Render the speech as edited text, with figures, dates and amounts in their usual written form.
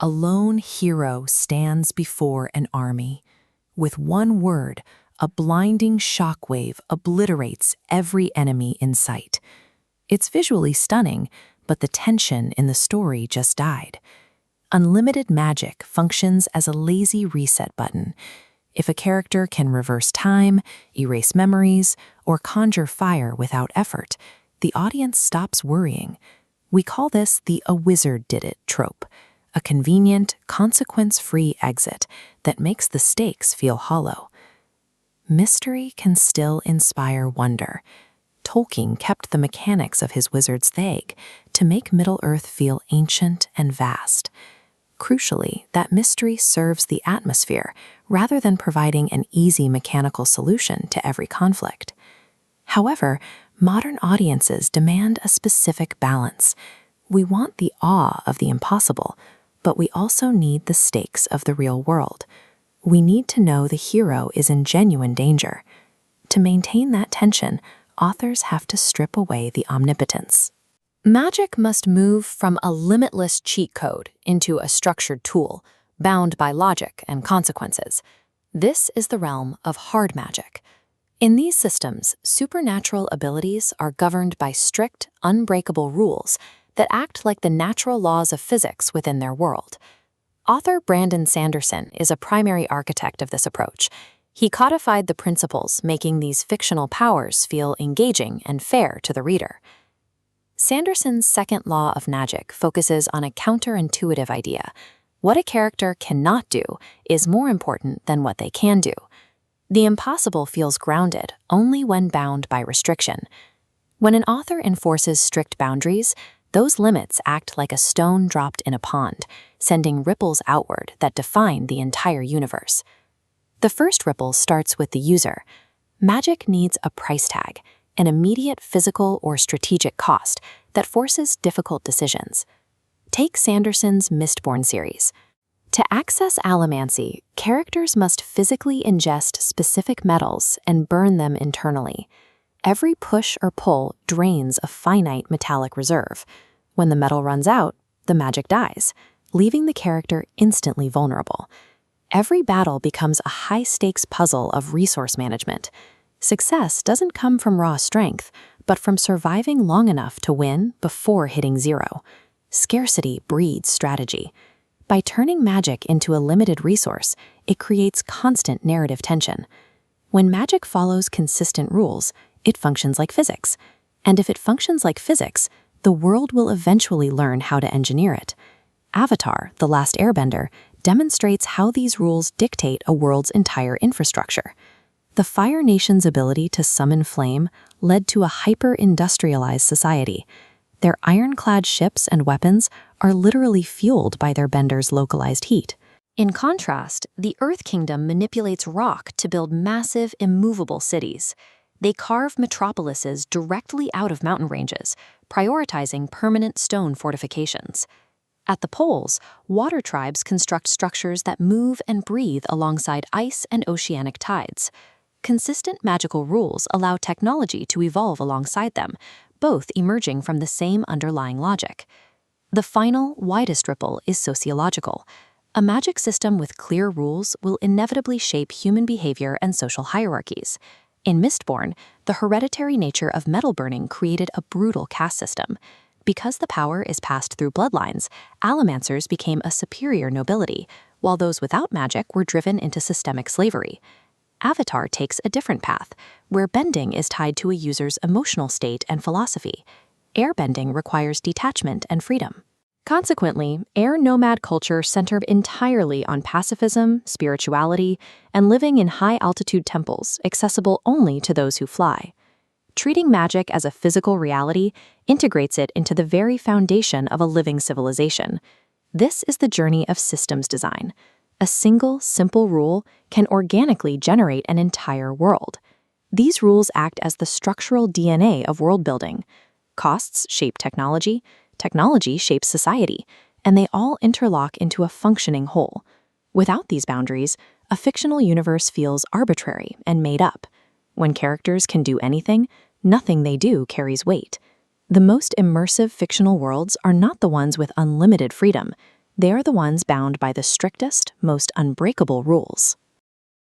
A lone hero stands before an army. With one word, a blinding shockwave obliterates every enemy in sight. It's visually stunning, but the tension in the story just died. Unlimited magic functions as a lazy reset button. If a character can reverse time, erase memories, or conjure fire without effort, the audience stops worrying. We call this the "a wizard did it" trope, a convenient, consequence-free exit that makes the stakes feel hollow. Mystery can still inspire wonder. Tolkien kept the mechanics of his wizards vague to make Middle-earth feel ancient and vast. Crucially, that mystery serves the atmosphere rather than providing an easy mechanical solution to every conflict. However, modern audiences demand a specific balance. We want the awe of the impossible, but we also need the stakes of the real world. We need to know the hero is in genuine danger. To maintain that tension, authors have to strip away the omnipotence. Magic must move from a limitless cheat code into a structured tool, bound by logic and consequences. This is the realm of hard magic. In these systems, supernatural abilities are governed by strict, unbreakable rules that act like the natural laws of physics within their world. Author Brandon Sanderson is a primary architect of this approach. He codified the principles, making these fictional powers feel engaging and fair to the reader. Sanderson's second law of magic focuses on a counterintuitive idea. What a character cannot do is more important than what they can do. The impossible feels grounded only when bound by restriction. When an author enforces strict boundaries, those limits act like a stone dropped in a pond, sending ripples outward that define the entire universe. The first ripple starts with the user. Magic needs a price tag, an immediate physical or strategic cost that forces difficult decisions. Take Sanderson's Mistborn series. To access allomancy, characters must physically ingest specific metals and burn them internally. Every push or pull drains a finite metallic reserve. When the metal runs out, the magic dies, leaving the character instantly vulnerable. Every battle becomes a high-stakes puzzle of resource management. Success doesn't come from raw strength, but from surviving long enough to win before hitting zero. Scarcity breeds strategy. By turning magic into a limited resource, it creates constant narrative tension. When magic follows consistent rules, it functions like physics. And if it functions like physics, the world will eventually learn how to engineer it. Avatar, The Last Airbender, demonstrates how these rules dictate a world's entire infrastructure. The Fire Nation's ability to summon flame led to a hyper-industrialized society. Their ironclad ships and weapons are literally fueled by their bender's localized heat. In contrast, the Earth Kingdom manipulates rock to build massive, immovable cities. They carve metropolises directly out of mountain ranges, prioritizing permanent stone fortifications. At the poles, water tribes construct structures that move and breathe alongside ice and oceanic tides. Consistent magical rules allow technology to evolve alongside them, both emerging from the same underlying logic. The final, widest ripple is sociological. A magic system with clear rules will inevitably shape human behavior and social hierarchies. In Mistborn, the hereditary nature of metal burning created a brutal caste system. Because the power is passed through bloodlines, allomancers became a superior nobility, while those without magic were driven into systemic slavery. Avatar takes a different path, where bending is tied to a user's emotional state and philosophy. Airbending requires detachment and freedom. Consequently, air nomad culture centered entirely on pacifism, spirituality, and living in high-altitude temples accessible only to those who fly. Treating magic as a physical reality integrates it into the very foundation of a living civilization. This is the journey of systems design. A single, simple rule can organically generate an entire world. These rules act as the structural DNA of world building. Costs shape technology, technology shapes society, and they all interlock into a functioning whole. Without these boundaries, a fictional universe feels arbitrary and made up. When characters can do anything, nothing they do carries weight. The most immersive fictional worlds are not the ones with unlimited freedom. They are the ones bound by the strictest, most unbreakable rules.